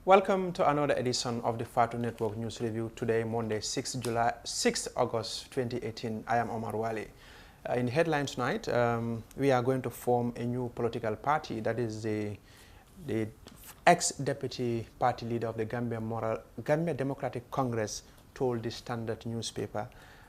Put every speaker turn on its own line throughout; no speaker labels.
Welcome to another edition of the Fatu Network News Review. Today, Monday, 6th August 2018. I am Omar Wali. In the headline tonight, we are going to form a new political party. That is the ex-deputy party leader of the Gambia Democratic Congress told the Standard newspaper.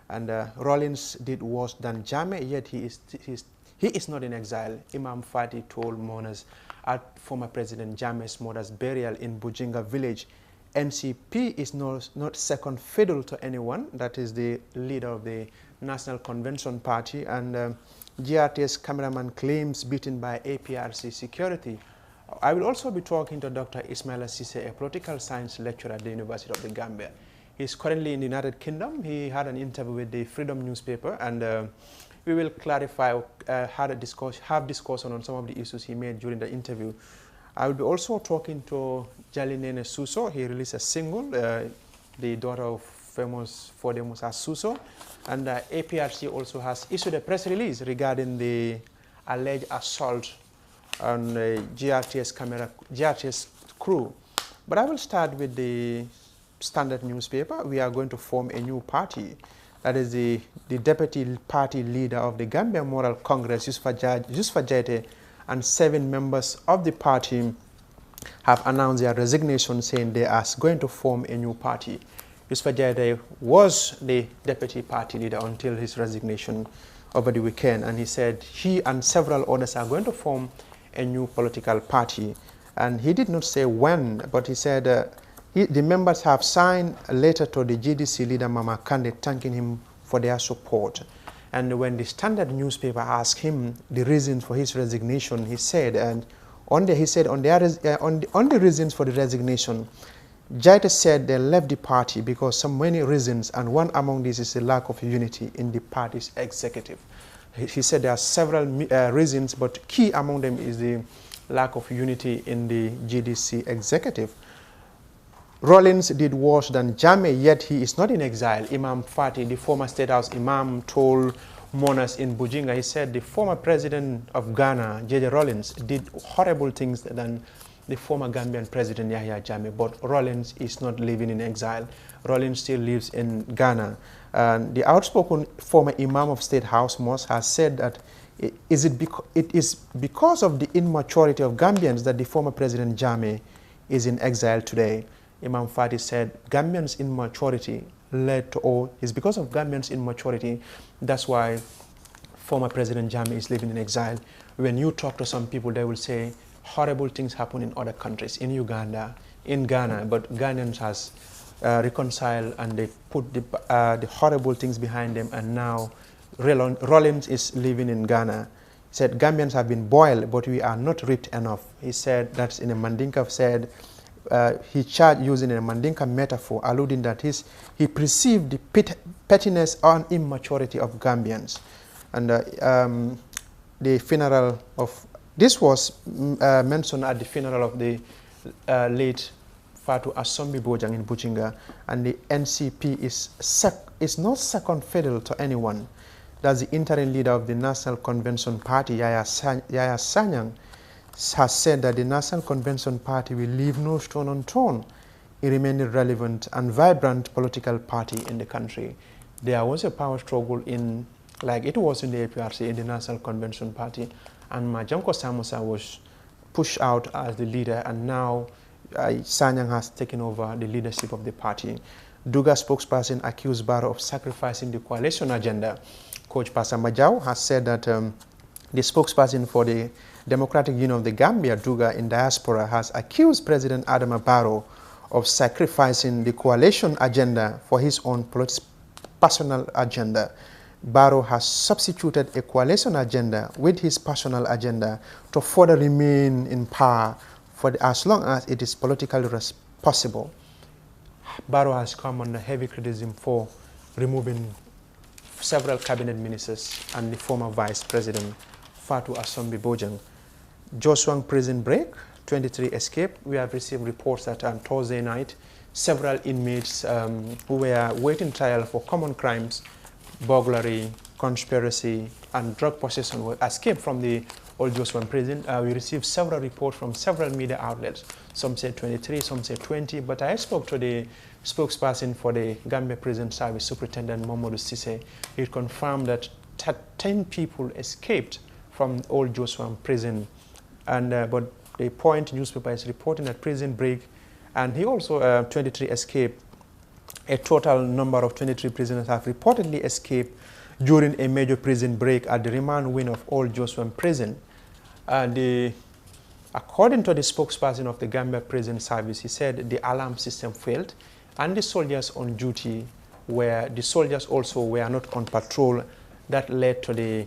And Rawlings did worse than Jammeh, yet he is not in exile. Imam Fati told mourners at former President Jammeh's mother's burial in Bujinga village. NCP is not second fiddle to anyone. That is the leader of the National Convention Party. And GRTS cameraman claims beaten by APRC security. I will also be talking to Dr. Ismaila Sise, a political science lecturer at the University of the Gambia. He's currently in the United Kingdom. He had an interview with the Freedom newspaper, and we will clarify, have discussion on some of the issues he made during the interview. I will be also talking to Jalinene Suso. He released a single, the daughter of famous Fode Musa Suso. And APRC also has issued a press release regarding the alleged assault on the GRTS crew. But I will start with the Standard newspaper. We are going to form a new party. That is the deputy party leader of the Gambia Moral Congress, Yusuf Jайте, and 7 members of the party have announced their resignation, saying they are going to form a new party. Yusuf Jайте was the deputy party leader until his resignation over the weekend, and he said he and several others are going to form a new political party. And he did not say when, but he said the members have signed a letter to the GDC leader Mama Kande thanking him for their support. And when the Standard newspaper asked him the reasons for his resignation, he said, on the reasons for the resignation, Jайте said they left the party because many reasons, and one among these is the lack of unity in the party's executive. He said there are several reasons, but key among them is the lack of unity in the GDC executive. Rawlings did worse than Jammeh, yet he is not in exile. Imam Fati, the former State House Imam, told mourners in Bujinga, he said the former president of Ghana, J.J. Rawlings, did horrible things than the former Gambian president, Yahya Jammeh. But Rawlings is not living in exile. Rawlings still lives in Ghana. The outspoken former Imam of State House Mosque has said that it is because of the immaturity of Gambians that the former President Jammeh is in exile today. Imam Fati said Gambians' immaturity led to all. It's because of Gambians' immaturity. That's why former President Jammeh is living in exile. When you talk to some people, they will say horrible things happen in other countries, in Uganda, in Ghana, but Ghanaians has reconciled and they put the horrible things behind them, and now Rawlings is living in Ghana. He said Gambians have been boiled, but we are not ripped enough. He said that's in a Mandinka said. He charged using a Mandinka metaphor, alluding that he perceived the pettiness and immaturity of Gambians. And the funeral of, this was mentioned at the funeral of the late Fatu Asombi Bojang in Bujinga, and the NCP is not second fiddle to anyone. That's the interim leader of the National Convention Party, Yaya Sanyang, has said that the National Convention Party will leave no stone unturned in remaining relevant and vibrant political party in the country. There was a power struggle like it was in the APRC, in the National Convention Party, and Majanko Samusa was pushed out as the leader, and now Sanyang has taken over the leadership of the party. Duga spokesperson accused Barrow of sacrificing the coalition agenda. Coach Passa Majau has said that the spokesperson for the Democratic Union of the Gambia, Duga in diaspora, has accused President Adama Barrow of sacrificing the coalition agenda for his own personal agenda. Barrow has substituted a coalition agenda with his personal agenda to further remain in power for as long as it is politically possible. Barrow has come under heavy criticism for removing several cabinet ministers and the former vice president, Fatu Asombi Bojang. Joshua prison break, 23 escaped. We have received reports that on Thursday night, several inmates who were waiting trial for common crimes, burglary, conspiracy, and drug possession were escaped from the Old Joshua Prison. We received several reports from several media outlets. Some say 23, some say 20, but I spoke to the spokesperson for the Gambia Prison Service, Superintendent Mamadou Sise. He confirmed that 10 people escaped from Old Joshua Prison, and but the Point newspaper is reporting that prison break, and he also 23 escaped. A total number of 23 prisoners have reportedly escaped during a major prison break at the remand wing of Old Joshua Prison. According to the spokesperson of the Gambia Prison Service, he said the alarm system failed, and the soldiers on duty also were not on patrol. That led to the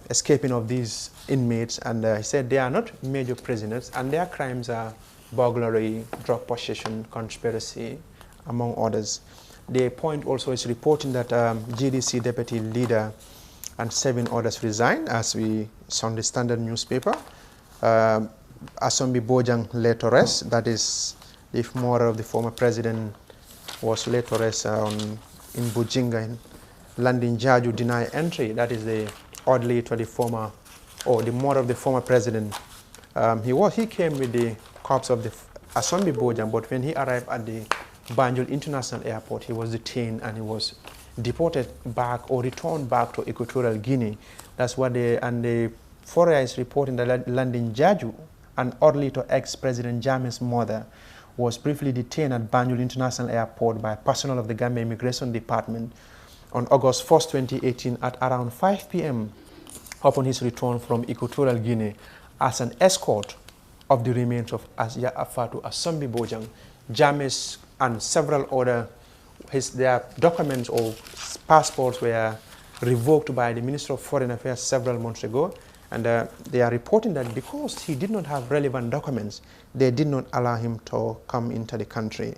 escaping of these inmates, and he said they are not major prisoners, and their crimes are burglary, drug possession, conspiracy, among others. The Point also is reporting that GDC deputy leader and 7 others resigned, as we saw in the Standard newspaper. Asombi Bojang laid to rest, that is, if more of the former president was laid to rest in Bujinga. In Landing Jaju denied entry, that is the oddly to the former, or the mother of the former president. He came with the corpse of the Asombi Bojang, but when he arrived at the Banjul International Airport, he was detained and he was deported back or returned back to Equatorial Guinea. That's what the Foria is reporting that Landing Jaju, and oddly to ex-President Jammeh's mother, was briefly detained at Banjul International Airport by personnel of the Gambia Immigration Department on August 1st, 2018 at around 5 p.m. upon his return from Equatorial Guinea as an escort of the remains of Asia Afatu Asombi Bojang. Jammeh's and several other, their documents or passports were revoked by the Minister of Foreign Affairs several months ago, and they are reporting that because he did not have relevant documents, they did not allow him to come into the country.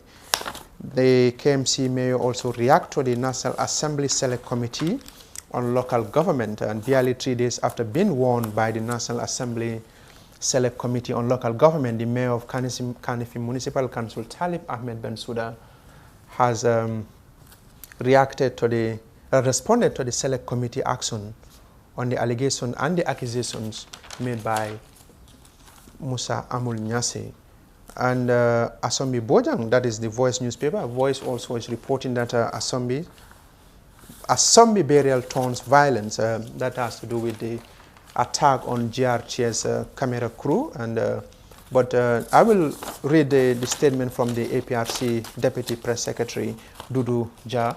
The KMC may also react to the National Assembly Select Committee on Local Government, and barely 3 days after being warned by the National Assembly Select Committee on Local Government, the Mayor of Kanifi Municipal Council, Talib Ahmed Bensouda, has responded to the Select Committee action on the allegation and the accusations made by Musa Amul Nyase. And Asombi Bojang, that is the Voice newspaper. Voice also is reporting that Asombi burial turns violence. That has to do with the attack on GRTS camera crew. And but I will read the statement from the APRC Deputy Press Secretary Dudu Ja.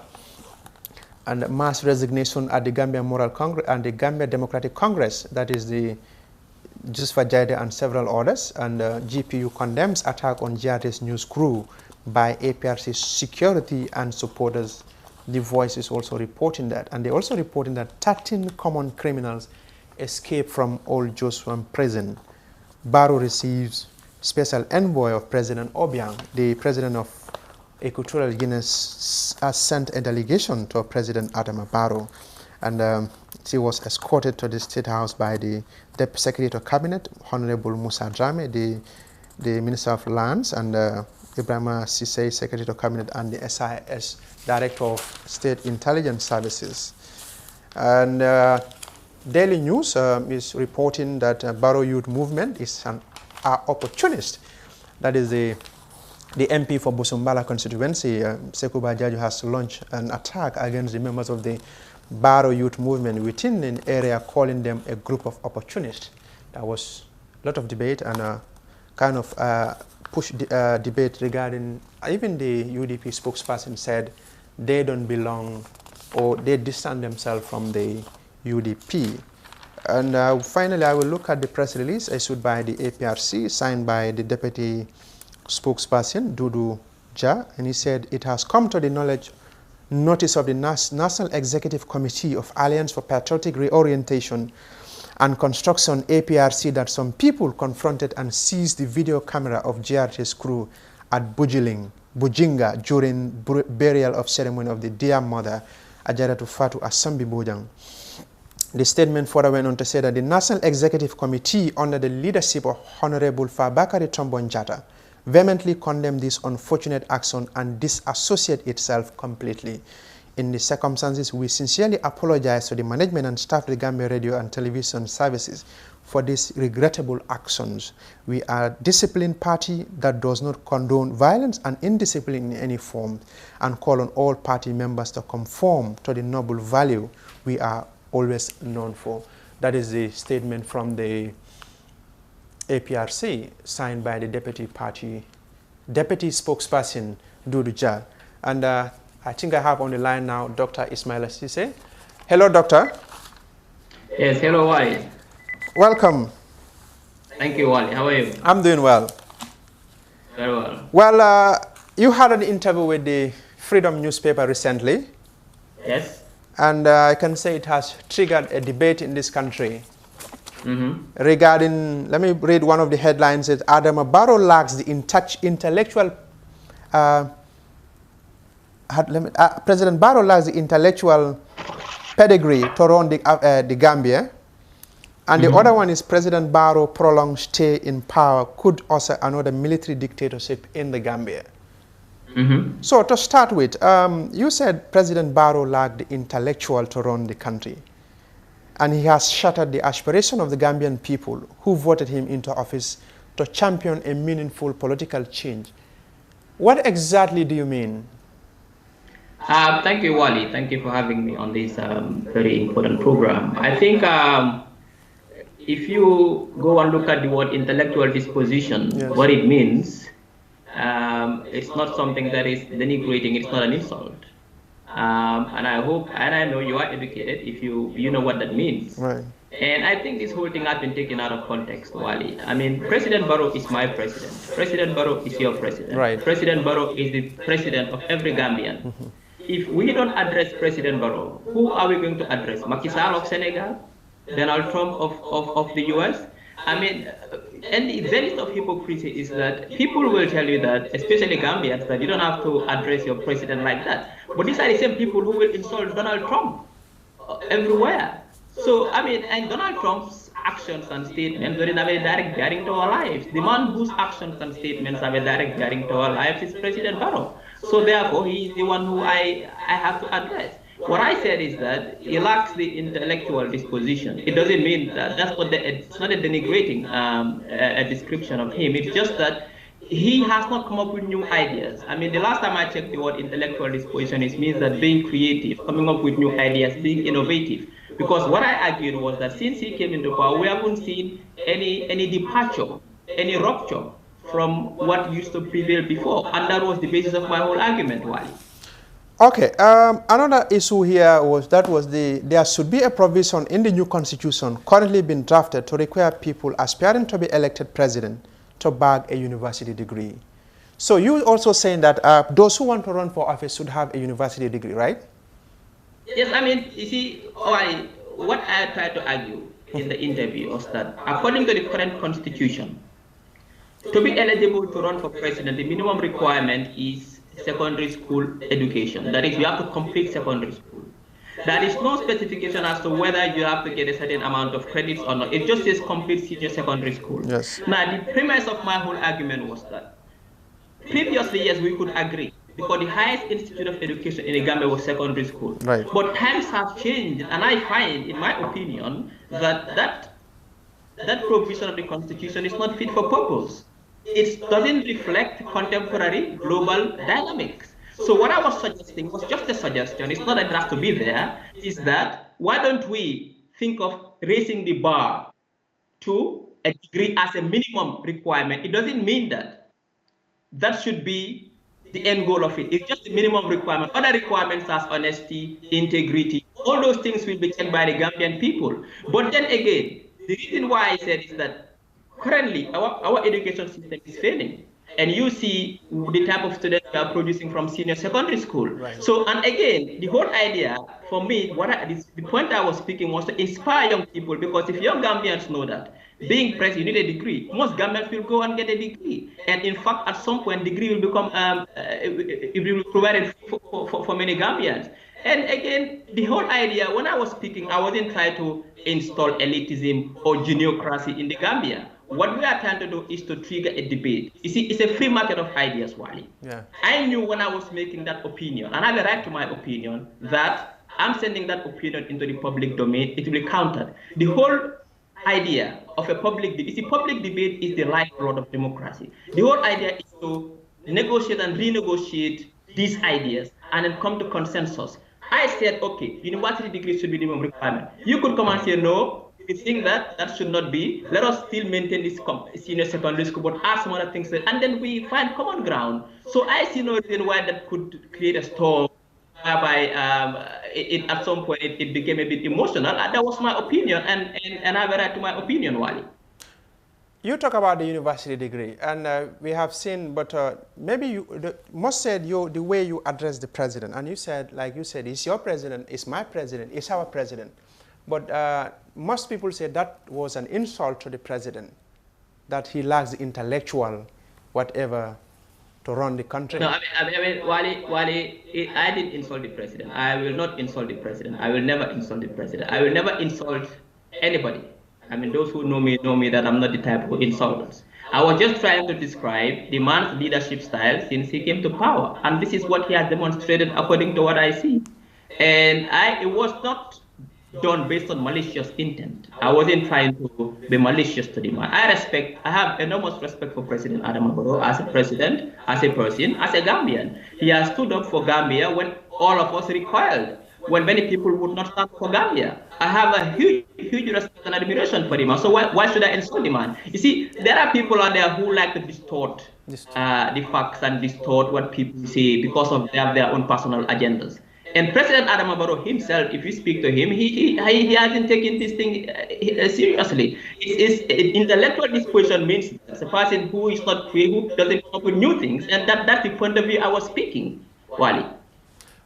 And mass resignation at the Gambia Moral Congress and the Gambia Democratic Congress, that is the Jusfa Jaide and several others, and GPU condemns attack on GRTS news crew by APRC security and supporters. The Voice is also reporting that, and they also reporting that 13 common criminals escaped from Old Joshua Prison. Barrow receives special envoy of President Obiang. The president of Equatorial Guinea has sent a delegation to President Adama Barrow, and she was escorted to the State House by the Deputy Secretary of Cabinet, Honorable Musa Drame, the Minister of Lands, and Ibrahima Sise, Secretary of Cabinet, and the SIS, Director of State Intelligence Services. And Daily News is reporting that Barrow Youth Movement is an opportunist. That is the MP for Busumbala constituency, Sekuba Jaju, has launched an attack against the members of the Barrow Youth Movement within an area, calling them a group of opportunists. There was a lot of debate and kind of debate regarding, even the UDP spokesperson said they don't belong, or they distance themselves from the UDP. And finally, I will look at the press release issued by the APRC, signed by the Deputy Spokesperson, Dudu Ja, and he said it has come to the notice of the National Executive Committee of Alliance for Patriotic Reorientation and Construction, APRC, that some people confronted and seized the video camera of GRTS crew at Bujinga during burial of ceremony of the dear mother, Ajaratu Fatu Asombi Bojang. The statement further went on to say that the National Executive Committee, under the leadership of Honorable Fabakary Tombong Jatta, vehemently condemned this unfortunate action and disassociate itself completely. In these circumstances, we sincerely apologize to the management and staff of the Gambia Radio and Television Services for these regrettable actions. We are a disciplined party that does not condone violence and indiscipline in any form, and call on all party members to conform to the noble value we are always known for. That is the statement from the APRC, signed by the deputy spokesperson, Dudu Jah. And I think I have on the line now Dr. Ismaila Ceesay. Hello, doctor.
Yes, hello, Wally.
Welcome.
Thank you, Wally. How are you?
I'm doing well.
Very well.
Well, you had an interview with the Freedom newspaper recently.
Yes.
And I can say it has triggered a debate in this country regarding, let me read one of the headlines. It Adama Barrow lacks the intellectual, President Barrow lacks the intellectual pedigree to run the Gambia. And the other one is President Barrow prolonged stay in power could also another military dictatorship in the Gambia. So to start with, you said President Barrow lacked the intellectual to run the country. And he has shattered the aspiration of the Gambian people who voted him into office to champion a meaningful political change. What exactly do you mean?
Thank you, Wally. Thank you for having me on this very important program. I think if you go and look at the word intellectual disposition,
yes,
what it means, it's not something that is denigrating, it's not an insult. And I hope, and I know you are educated if you know what that means.
Right.
And I think this whole thing has been taken out of context, Wally. I mean, President Barrow is my president. President Barrow is your president.
Right.
President Barrow is the president of every Gambian. If we don't address President Barrow, who are we going to address? Macky Sall of Senegal? Donald Trump of the US? I mean, and the zenith of hypocrisy is that people will tell you that, especially Gambians, that you don't have to address your president like that. But these are the same people who will insult Donald Trump everywhere. So, I mean, and Donald Trump's actions and statements don't have a direct bearing to our lives. The man whose actions and statements have a direct bearing to our lives is President Barrow. So therefore, he is the one who I have to address. What I said is that he lacks the intellectual disposition. It doesn't mean that it's not a denigrating a description of him. It's just that he has not come up with new ideas. I mean, the last time I checked the word intellectual disposition, it means that being creative, coming up with new ideas, being innovative. Because what I argued was that since he came into power, we haven't seen any departure, any rupture from what used to prevail before. And that was the basis of my whole argument, Wally.
Okay, another issue here was there should be a provision in the new constitution currently being drafted to require people aspiring to be elected president to bag a university degree. So you also saying that those who want to run for office should have a university degree, right?
Yes, I mean, you see, what I tried to argue in the interview was that according to the current constitution, to be eligible to run for president, the minimum requirement is secondary school education. That is, you have to complete secondary school. There is no specification as to whether you have to get a certain amount of credits or not. It just says complete senior secondary school.
Yes.
Now, the premise of my whole argument was that previously, yes, we could agree, because the highest institute of education in the Gambia was secondary school.
Right.
But times have changed, and I find, in my opinion, that provision of the constitution is not fit for purpose. It doesn't reflect contemporary global dynamics. So what I was suggesting was just a suggestion. It's not that it has to be there. Is that why don't we think of raising the bar to a degree as a minimum requirement? It doesn't mean that should be the end goal of it. It's just the minimum requirement. Other requirements as honesty, integrity, all those things will be checked by the Gambian people. But then again, the reason why I said is that currently, our education system is failing. And you see the type of students we are producing from senior secondary school.
Right.
So, and again, the whole idea for me, the point I was speaking was to inspire young people, because if young Gambians know that being president, you need a degree, most Gambians will go and get a degree. And in fact, at some point, degree will become, it will be provided for many Gambians. And again, the whole idea, when I was speaking, I wasn't trying to install elitism or geniocracy in the Gambia. what we are trying to do is to trigger a debate. You see, it's a free market of ideas, Wally.
Yeah.
I knew when I was making that opinion, and I have a right to my opinion, that I'm sending that opinion into the public domain, it will be countered. The whole idea of a public debate, you see, public debate is the lifeblood of democracy. The whole idea is to negotiate and renegotiate these ideas and then come to consensus. I said, okay, university degrees should be the minimum requirement. You could come and say, no, we think that should not be. Let us still maintain this senior secondary school, but add some other things, and then we find common ground. So I see no reason why that could create a storm whereby at some point it became a bit emotional. That was my opinion, and I have a right to my opinion, Wally.
You talk about the university degree, and we have seen, but maybe you most said the way you address the president, and you said, like you said, it's your president, it's my president, it's our president. But most people say that was an insult to the president, that he lacks the intellectual, whatever, to run the country.
No, I mean, Wally, I didn't insult the president. I will not insult the president. I will never insult the president. I will never insult anybody. I mean, those who know me that I'm not the type who insults. I was just trying to describe the man's leadership style since he came to power. And this is what he has demonstrated according to what I see. And it was not done based on malicious intent. I wasn't trying to be malicious to the man. I have enormous respect for President Adama Barrow as a president, as a person, as a Gambian. He has stood up for Gambia when all of us recoiled, when many people would not stand for Gambia. I have a huge respect and admiration for him. So why should I insult the man? You see, there are people out there who like to distort the facts and distort what people say because of their own personal agendas. And President Adama Barrow himself, if you speak to him, he hasn't taken this thing seriously. Intellectual disposition means it's a person who is not free, who doesn't come up with new things, and that's the point of view I was speaking, Wally.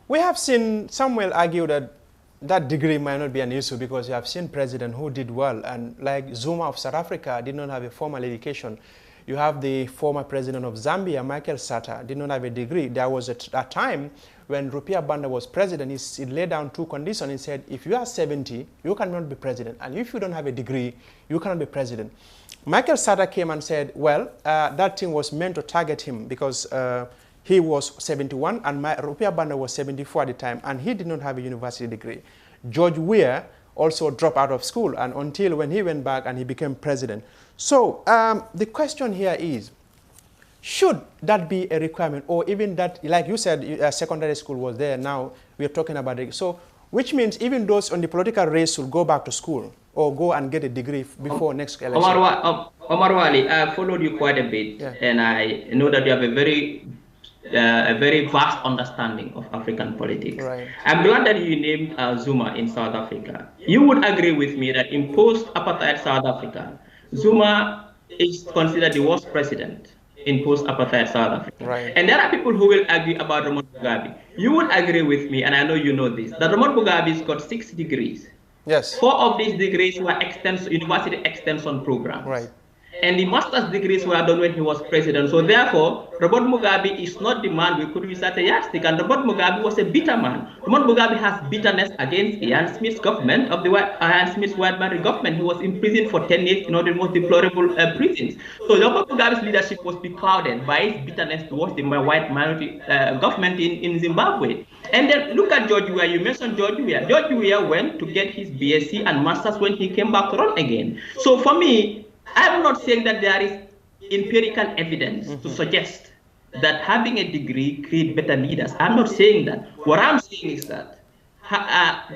We have seen Samuel argue that degree might not be an issue because you have seen presidents who did well, and like Zuma of South Africa did not have a formal education. You have the former president of Zambia, Michael Sata, did not have a degree. There was a time when Rupia Banda was president, he laid down two conditions. He said, if you are 70, you cannot be president. And if you don't have a degree, you cannot be president. Michael Sata came and said, well, that thing was meant to target him because he was 71 and Rupia Banda was 74 at the time, and he did not have a university degree. George Weah also dropped out of school, and until when he went back and he became president. So the question here is, should that be a requirement, or even that, like you said, secondary school was there, now we are talking about it. So which means even those on the political race should go back to school or go and get a degree before next election.
Omar Wali, I followed you quite a bit, yeah. And I know that you have a very vast understanding of African politics.
Right.
I'm glad that you named Zuma in South Africa. You would agree with me that in post-apartheid South Africa, Zuma is considered the worst president in post-apartheid South Africa.
Right. And
there are people who will argue about Robert Mugabe. You would agree with me, and I know you know this, that Robert Mugabe's got 6 degrees.
Yes.
4 of these degrees were university extension programs.
Right.
And the master's degrees were done when he was president. So therefore, Robert Mugabe is not the man we could use as a yardstick. And Robert Mugabe was a bitter man. Robert Mugabe has bitterness against Ian Smith's government, Ian Smith's white man government. He was imprisoned for 10 years in one of the most deplorable prisons. So Robert Mugabe's leadership was beclouded by his bitterness towards the white minority government in Zimbabwe. And then look at George Weah. You mentioned George Weah. George Weah went to get his BSc and master's when he came back to run again. So for me, I'm not saying that there is empirical evidence to suggest that having a degree creates better leaders. I'm not saying that. What I'm saying is that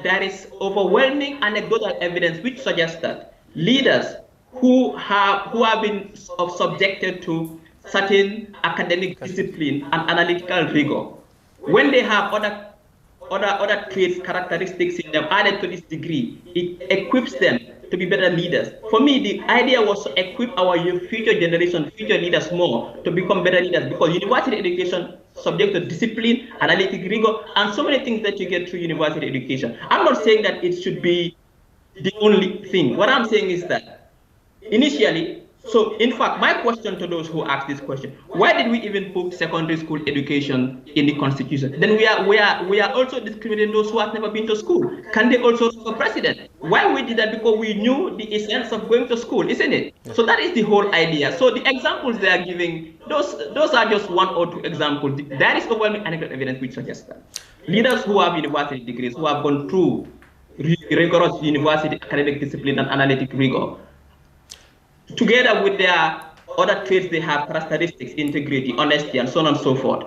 there is overwhelming anecdotal evidence which suggests that leaders who have been subjected to certain academic discipline and analytical rigor, when they have other traits, characteristics in them added to this degree, it equips them to be better leaders. For me, the idea was to equip our future generation, future leaders more to become better leaders, because university education subject to discipline, analytic rigor, and so many things that you get through university education. I'm not saying that it should be the only thing. What I'm saying is that initially, So, in fact, my question to those who ask this question: why did we even put secondary school education in the constitution? Then we are also discriminating those who have never been to school. Can they also run for president? Why we did that? Because we knew the essence of going to school, isn't it? Yes. So that is the whole idea. So the examples they are giving, those are just one or two examples. There is overwhelming anecdotal evidence which suggests that leaders who have university degrees, who have gone through rigorous university academic discipline and analytic rigor, together with their other traits they have, characteristics, integrity, honesty, and so on and so forth,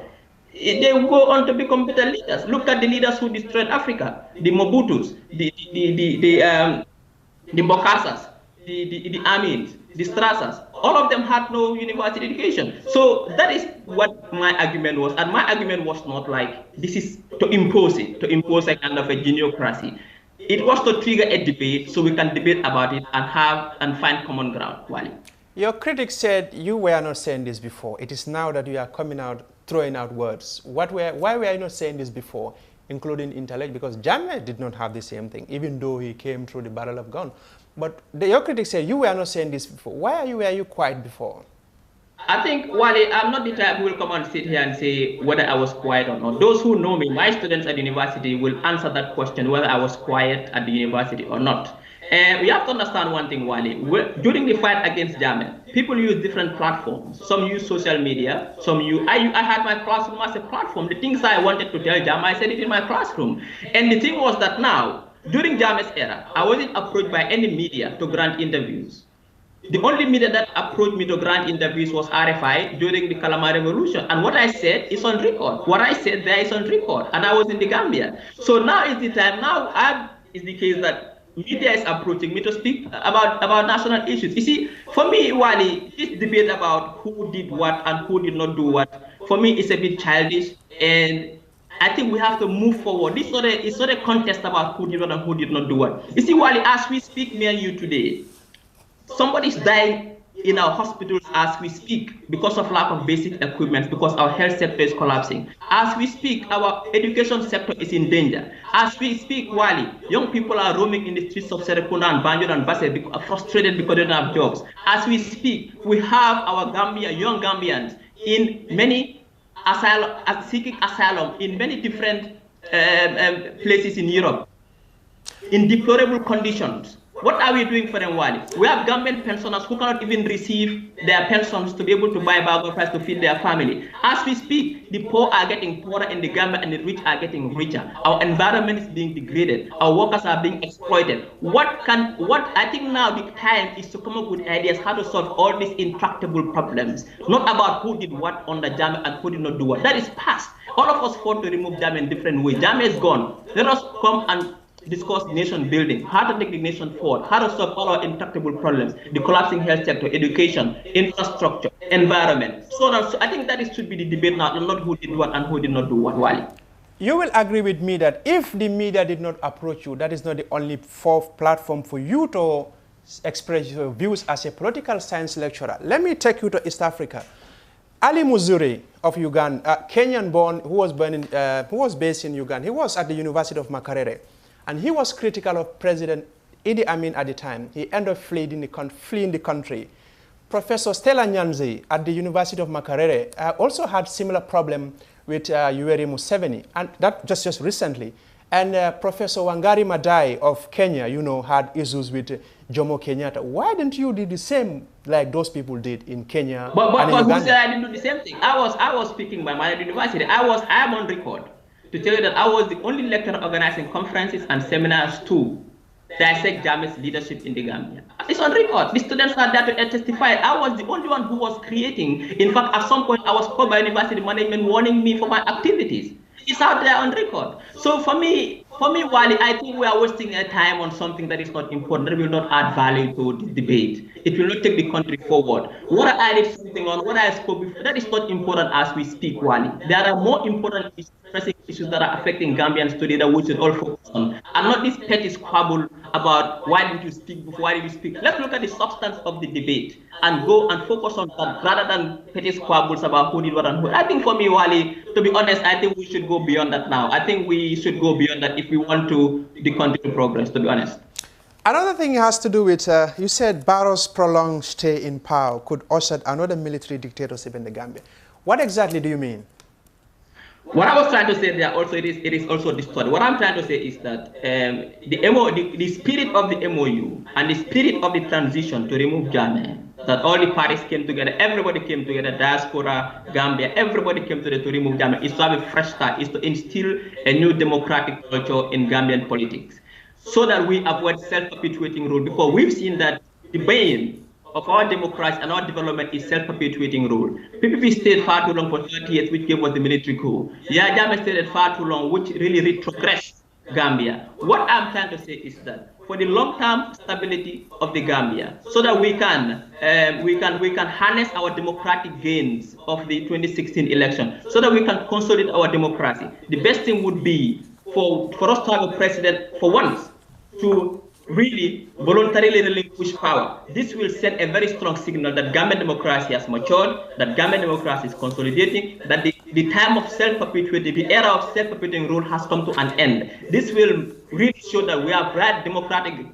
they will go on to become better leaders. Look at the leaders who destroyed Africa, the Mobutus, the Bokasas, the Amins, the Strassers. All of them had no university education. So that is what my argument was. And my argument was not like this is to impose a kind of a geniocracy. It was to trigger a debate so we can debate about it and find common ground. Wally.
Your critics said you were not saying this before. It is now that you are coming out, throwing out words. Why were you not saying this before, including intellect? Because Jammeh did not have the same thing, even though he came through the barrel of gun. But your critics said you were not saying this before. Why were you quiet before?
I think, Wally, I'm not the type who will come and sit here and say whether I was quiet or not. Those who know me, my students at the university, will answer that question, whether I was quiet at the university or not. And we have to understand one thing, Wally. During the fight against Jammeh, people use different platforms. Some use social media. I had my classroom as a platform. The things I wanted to tell Jammeh, I said it in my classroom. And the thing was that now, during Jammeh's era, I wasn't approached by any media to grant interviews. The only media that approached me to grant interviews was RFI during the Kalama Revolution. And what I said is on record. What I said there is on record. And I was in the Gambia. So now is the time. Now is the case that media is approaching me to speak about national issues. You see, for me, Wally, this debate about who did what and who did not do what, for me, is a bit childish. And I think we have to move forward. It's not a contest about who did what and who did not do what. You see, Wally, as we speak, me and you today, somebody's dying in our hospitals as we speak because of lack of basic equipment, because our health sector is collapsing. As we speak, our education sector is in danger. As we speak, Wally, young people are roaming in the streets of Serekunda and Banjul and Basse, frustrated because they don't have jobs. As we speak, we have our young Gambians in many seeking asylum in many different places in Europe, in deplorable conditions. What are we doing for them, Wally? We have government pensioners who cannot even receive their pensions to be able to buy bag of rice to feed their family. As we speak, the poor are getting poorer in the Gambia and the rich are getting richer. Our environment is being degraded. Our workers are being exploited. I think now the time is to come up with ideas how to solve all these intractable problems. Not about who did what under Jammeh and who did not do what. That is past. All of us fought to remove Jammeh in different ways. Jammeh is gone. Let us come and discuss nation building, how to take the nation forward, how to solve all our intractable problems, the collapsing health sector, education, infrastructure, environment, so on. So I think that should be the debate now, not who did what and who did not do what, Wally.
You will agree with me that if the media did not approach you, that is not the only platform for you to express your views as a political science lecturer. Let me take you to East Africa. Ali Muzuri of Uganda, Kenyan-born, who was based in Uganda. He was at the University of Makerere. And he was critical of President Idi Amin at the time. He ended up fleeing the country. Professor Stella Nyanzi at the University of Makerere also had similar problem with Yoweri Museveni, and that just recently. And Professor Wangari Maathai of Kenya, had issues with Jomo Kenyatta. Why didn't you do the same like those people did in Kenya?
But who said I didn't do the same thing? I was speaking by my university. I am on record to tell you that I was the only lecturer organizing conferences and seminars to dissect Jammeh's leadership in the Gambia. It's on record. The students are there to testify. I was the only one who was creating. In fact, at some point, I was called by university management warning me for my activities. It's out there on record. So for me, Wally, I think we are wasting our time on something that is not important, that will not add value to the debate. It will not take the country forward. What I did something on, what I spoke before, that is not important as we speak, Wally. There are more important issues that are affecting Gambians today that we should all focus on. And not this petty squabble about why didn't you speak before, why did you speak. Let's look at the substance of the debate and go and focus on that rather than petty squabbles about who did what and who. I think for me, Wally, to be honest, I think we should go beyond that now. I think we should go beyond that if we want the country to progress, to be honest.
Another thing has to do with, you said Barrow's prolonged stay in power could usher another military dictatorship in the Gambia. What exactly do you mean?
What I was trying to say there also, it is also distorted. What I'm trying to say is that the spirit of the MOU and the spirit of the transition to remove Jammeh, that all the parties came together, everybody came together, diaspora, Gambia, everybody came together to remove Jammeh, is to have a fresh start, is to instill a new democratic culture in Gambian politics, so that we avoid self-perpetuating rule, because we've seen that the bane of our democracy and our development is self-perpetuating rule. PPP stayed far too long for 30 years, which gave us the military coup. Yahya Jammeh stayed far too long, which really retrogressed Gambia. What I'm trying to say is that for the long-term stability of the Gambia, so that we can harness our democratic gains of the 2016 election, so that we can consolidate our democracy, the best thing would be for us to have a president for once to really voluntarily relinquish power. This will send a very strong signal that Gambian democracy has matured, that Gambian democracy is consolidating, that the time of self-perpetuating, the era of self-perpetuating rule has come to an end. This will really show that we have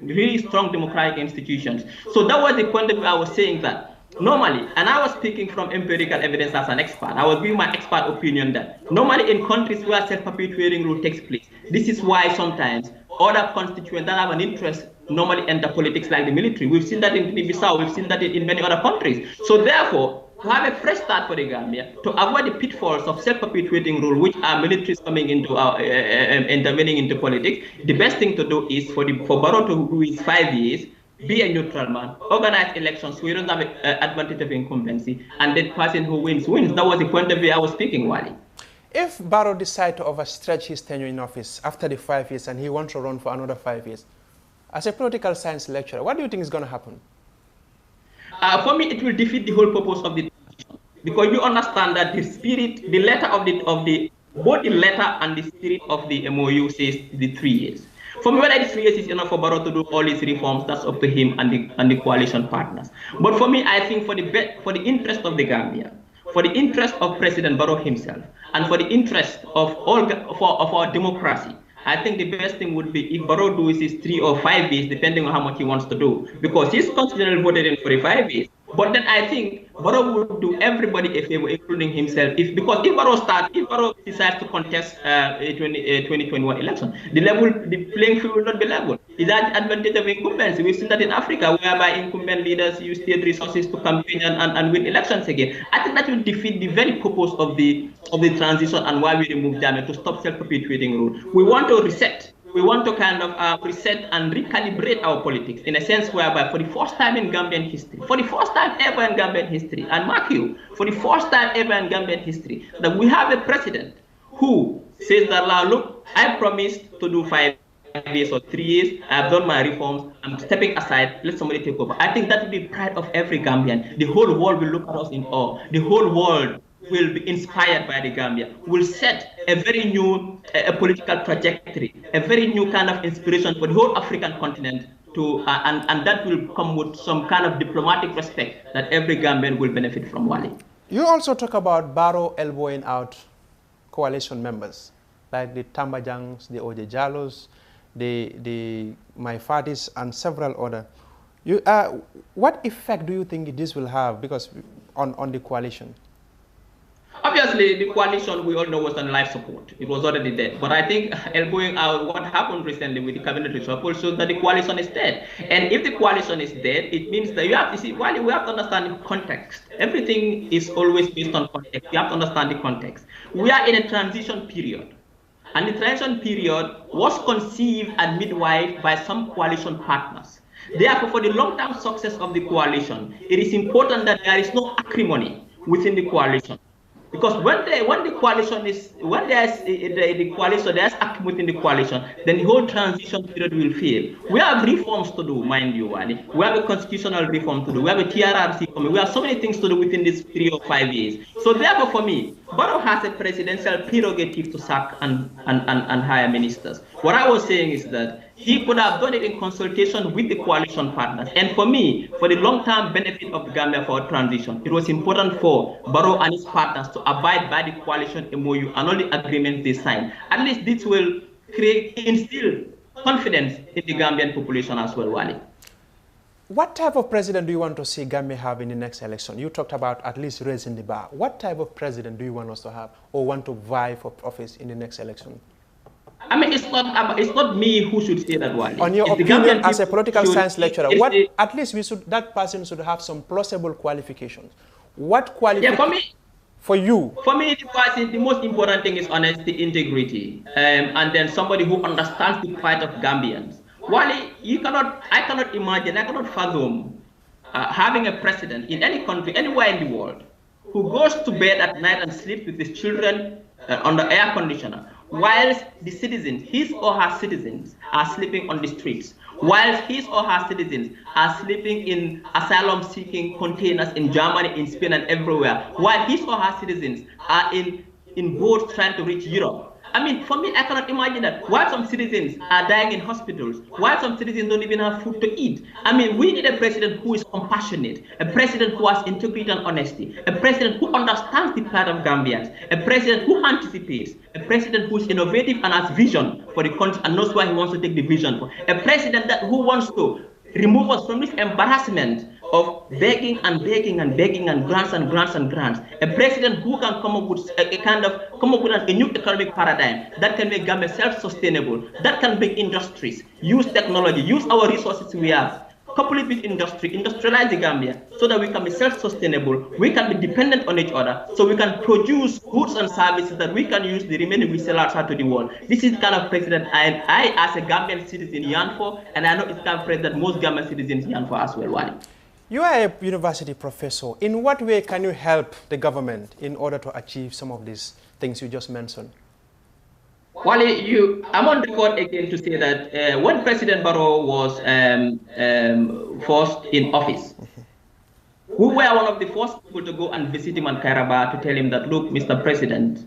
really strong democratic institutions. So that was the point that I was saying that normally, and I was speaking from empirical evidence as an expert, I was giving my expert opinion that normally in countries where self-perpetuating rule takes place, this is why sometimes other constituents that have an interest normally enter politics like the military. We've seen that in Guinea-Bissau, we've seen that in many other countries. So therefore, to have a fresh start for the Gambia, to avoid the pitfalls of self-perpetuating rule, which are militaries coming into intervening into politics, the best thing to do is for Barrow, who is 5 years, be a neutral man, organize elections so we don't have an advantage of incumbency, and the person who wins. That was the point of view I was speaking, Wally.
If Barrow decides to overstretch his tenure in office after the 5 years and he wants to run for another 5 years, as a political science lecturer, what do you think is going to happen?
For me, it will defeat the whole purpose of the transition, because you understand that the spirit, the letter of both the letter and the spirit of the MOU says the 3 years. For me, whether the 3 years is enough for Barrow to do all his reforms, that's up to him and the coalition partners. But for me, I think for the interest of the Gambia, for the interest of President Barrow himself, and for the interest of our democracy, I think the best thing would be if Barrow does his 3 or 5 years, depending on how much he wants to do, because he's constitutionally voted in for the 5 years. But then I think Barrow would do everybody a favor, including himself, because if Barrow decides to contest a 2021 election, the playing field will not be level. Is that advantage of incumbency? We've seen that in Africa, whereby incumbent leaders use state resources to campaign and win elections again. I think that will defeat the very purpose of the transition and why we remove Jammeh, to stop self-perpetuating rule. We want to reset. We want to kind of reset and recalibrate our politics in a sense whereby for the first time in Gambian history, for the first time ever in Gambian history, and mark you, for the first time ever in Gambian history, that we have a president who says that, look, I promised to do 5 years or 3 years, I've done my reforms, I'm stepping aside, let somebody take over. I think that will be pride of every Gambian. The whole world will look at us in awe. The whole world will be inspired by the Gambia, will set a very new political trajectory, a very new kind of inspiration for the whole African continent, and that will come with some kind of diplomatic respect that every Gambian will benefit from, Wally.
You also talk about Barrow elbowing out coalition members, like the Tambajangs, the Oje Jalos, the Maifadis, and several other. What effect do you think this will have on the coalition?
Obviously, the coalition, we all know, was on life support. It was already dead. But I think elbowing out what happened recently with the cabinet reshuffle shows that the coalition is dead. And if the coalition is dead, it means that you have to see, we have to understand the context. Everything is always based on context. You have to understand the context. We are in a transition period. And the transition period was conceived and midwifed by some coalition partners. Therefore, for the long-term success of the coalition, it is important that there is no acrimony within the coalition. Because when the coalition is, when there's the coalition, there's act within the coalition, then the whole transition period will fail. We have reforms to do, mind you, Wally. We have a constitutional reform to do. We have a TRRC coming. We have so many things to do within this period of 5 years. So therefore, for me, Barrow has a presidential prerogative to sack and hire ministers. What I was saying is that he could have done it in consultation with the coalition partners. And for me, for the long-term benefit of the Gambia for our transition, it was important for Barrow and his partners to abide by the coalition MOU and all the agreements they signed. At least this will instill confidence in the Gambian population as well, Wally.
What type of president do you want to see Gambia have in the next election? You talked about at least raising the bar. What type of president do you want us to have or want to vie for office in the next election?
I mean, it's not me who should say that, Wally.
On your opinion as a political science lecturer, at least that person should have some plausible qualifications. What qualifications?
Yeah,
for you?
For me, the most important thing is honesty, integrity, and then somebody who understands the plight of Gambians. Wally, I cannot imagine, I cannot fathom having a president in any country, anywhere in the world, who goes to bed at night and sleeps with his children under air conditioner, whilst the citizens, his or her citizens, are sleeping on the streets, whilst his or her citizens are sleeping in asylum-seeking containers in Germany, in Spain, and everywhere, while his or her citizens are in boats trying to reach Europe. I mean, for me, I cannot imagine that. While some citizens are dying in hospitals, while some citizens don't even have food to eat. I mean, we need a president who is compassionate, a president who has integrity and honesty, a president who understands the plight of Gambians, a president who anticipates, a president who is innovative and has vision for the country and knows where he wants to take the vision for, a president who wants to remove us from this embarrassment of begging and begging and begging and grants and grants and grants. A president who can come up with a new economic paradigm that can make Gambia self-sustainable, that can make industries, use technology, use our resources we have, couple it with industry, industrialize the Gambia so that we can be self-sustainable, we can be dependent on each other, so we can produce goods and services that we can use the remaining we sell outside to the world. This is the kind of president I as a Gambian citizen yearn for, and I know it's the kind of president most Gambian citizens yearn for as well. Wally.
You are a university professor. In what way can you help the government in order to achieve some of these things you just mentioned?
Wally, I'm on record again to say that when President Barrow was first in office, we were one of the first people to go and visit him on Kairaba to tell him that, look, Mr. President,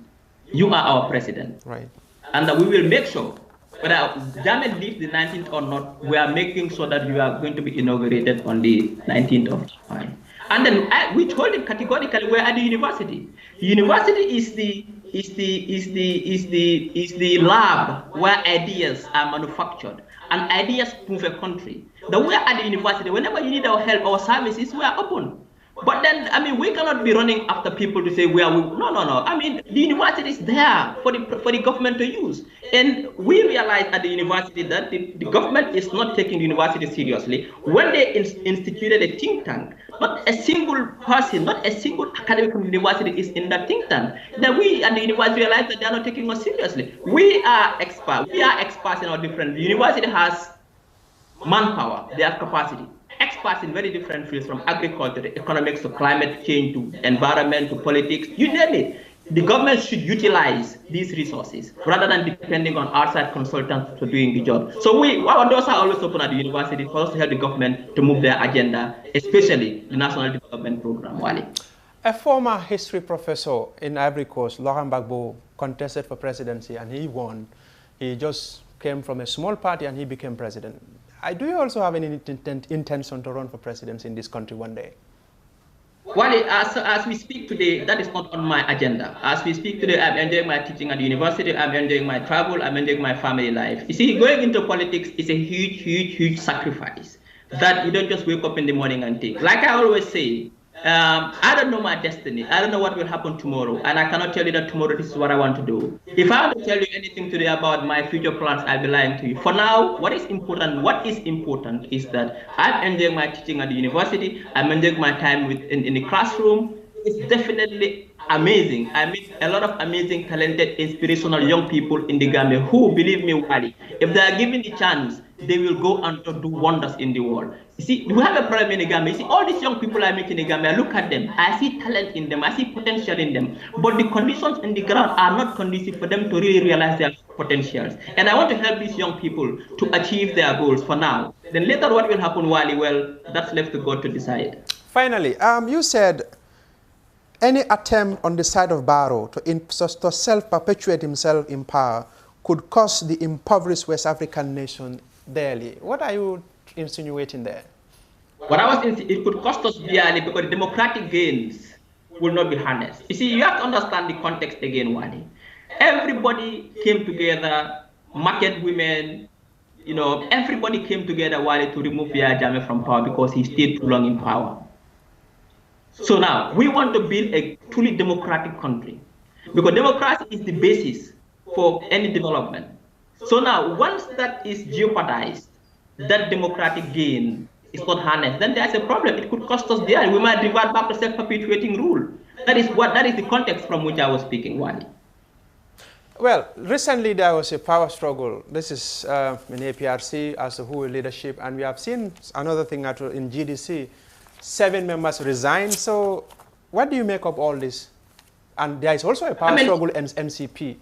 you are our president.
Right.
And that we will make sure, whether Jammeh leaves the 19th or not, we are making sure that you are going to be inaugurated on the 19th of July. And then we told him categorically, we're at the university. University is the lab where ideas are manufactured and ideas move a country. That we are at the university. Whenever you need our help, our services, we are open. But then, I mean, we cannot be running after people to say no. I mean, the university is there for the government to use. And we realized at the university that the government is not taking the university seriously. When they instituted a think tank, not a single person, not a single academic from the university is in that think tank. Then we at the university realized that they are not taking us seriously. We are experts. We are experts in our different. The university has manpower. They have capacity. Experts in very different fields, from agriculture to economics to climate change to environment to politics, you name it. The government should utilize these resources rather than depending on outside consultants for doing the job. So our doors are always open at the university for us to help the government to move their agenda, especially the National Development Program. Wally.
A former history professor in Ivory Coast, Laurent Gbagbo, contested for presidency and he won. He just came from a small party and he became president. Do you also have any intention to run for presidency in this country one day?
Well, as we speak today, that is not on my agenda. As we speak today, I'm enjoying my teaching at the university, I'm enjoying my travel, I'm enjoying my family life. You see, going into politics is a huge sacrifice that you don't just wake up in the morning and take. Like I always say, I don't know my destiny. I don't know what will happen tomorrow. And I cannot tell you that tomorrow this is what I want to do. If I want to tell you anything today about my future plans, I'll be lying to you. For now, what is important is that I'm enjoying my teaching at the university. I'm enjoying my time in the classroom. It's definitely amazing. I meet a lot of amazing, talented, inspirational young people in the Gambia who, believe me, Wally, if they are given the chance, they will go and do wonders in the world. You see, we have a problem in the Gambia. You see, all these young people I meet in the Gambia, I look at them, I see talent in them, I see potential in them, but the conditions in the ground are not conducive for them to really realize their potentials. And I want to help these young people to achieve their goals for now. Then later what will happen, Wally, well, that's left to God to decide.
Finally, you said any attempt on the side of Barrow to self-perpetuate himself in power could cost the impoverished West African nation dearly. What are you insinuating there?
What I was it could cost us dearly because democratic gains will not be harnessed. You see, you have to understand the context again, Wally. Everybody came together, market women, everybody came together to remove Yahya Jammeh from power because he stayed too long in power. So now we want to build a truly democratic country because democracy is the basis for any development. So now once that is jeopardized, that democratic gain is not harnessed, then there's a problem. It could cost us dear. We might revert back to self-perpetuating rule. That is the context from which I was speaking, Wali.
Well, recently there was a power struggle. This is in APRC as a whole leadership, and we have seen another thing in GDC. 7 members resigned. So what do you make of all this? And there is also a power struggle in NCP.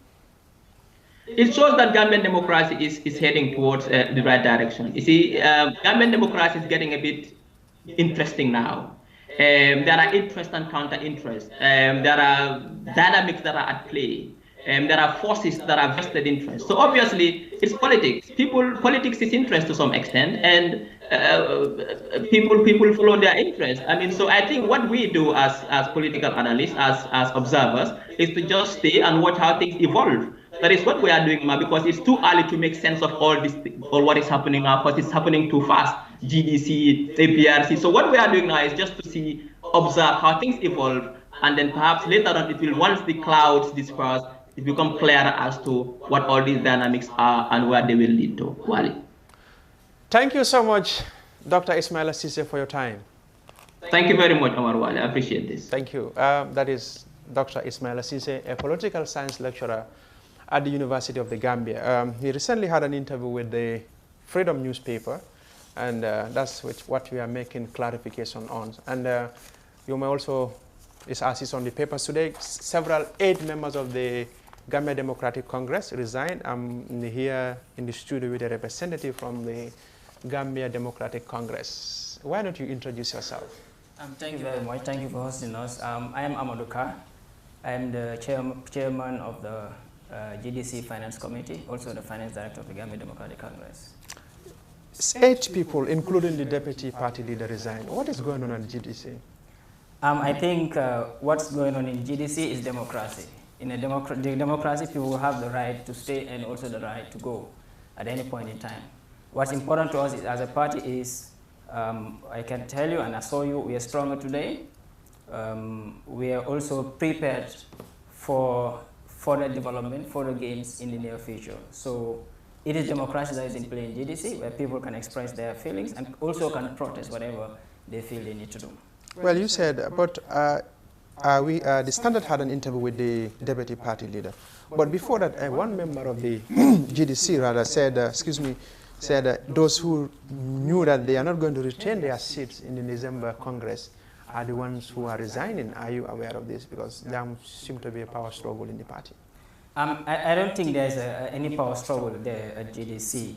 It shows that Gambian democracy is heading towards the right direction. You see, Gambian democracy is getting a bit interesting now. There are interest and counter-interest. There are dynamics that are at play. There are forces that are vested interest. So obviously, it's politics. Politics is interest to some extent, and people follow their interest. So I think what we do as political analysts, as observers, is to just stay and watch how things evolve. That is what we are doing now, because it's too early to make sense of all what is happening now, because it's happening too fast. GDC, APRC. So what we are doing now is just to observe how things evolve, and then perhaps later on, once the clouds disperse, it becomes clearer as to what all these dynamics are and where they will lead to. Wali.
Thank you so much, Dr. Ismaila Ceesay, for your time.
Thank you very much, Omar Wali. I appreciate this.
Thank you. That is Dr. Ismaila Ceesay, a political science lecturer at the University of the Gambia. He recently had an interview with the Freedom newspaper, and that's what we are making clarification on. And you may also, as is on the papers today, 8 members of the Gambia Democratic Congress resigned. I'm here in the studio with a representative from the Gambia Democratic Congress. Why don't you introduce yourself?
Thank you very much. Thank you for hosting us. I am Amadou Ka. I am the chairman of the GDC Finance Committee, also the finance director of the Gambia Democratic Congress.
8 people, including the deputy party leader, resigned. What is going on at GDC?
I think what's going on in GDC is democracy. In a democracy, people will have the right to stay and also the right to go at any point in time. What's important to us as a party is, I can tell you and assure you, we are stronger today. We are also prepared for further development, further gains in the near future. So it is democracy that is in play in GDC, where people can express their feelings and also can protest whatever they feel they need to do.
Well, you said, but the Standard had an interview with the deputy party leader. But before that, one member of the GDC rather said those who knew that they are not going to retain their seats in the December Congress are the ones who are resigning. Are you aware of this? Because there seems to be a power struggle in the party.
I don't think there's any power struggle there at GDC.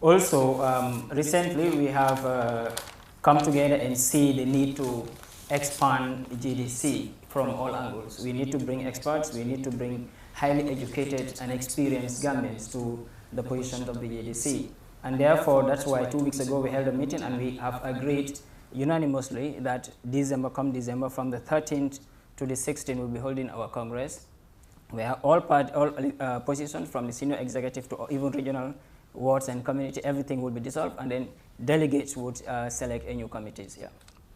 Also, recently we have come together and see the need to expand GDC from all angles. We need to bring experts, we need to bring highly educated and experienced Gambians to the position of the GDC. And therefore, that's why 2 weeks ago we held a meeting and we have agreed unanimously that come December, from the 13th to the 16th, we'll be holding our Congress, where all positions from the senior executive to even regional wards and community, everything will be dissolved, and then delegates would select a new committees. Yeah.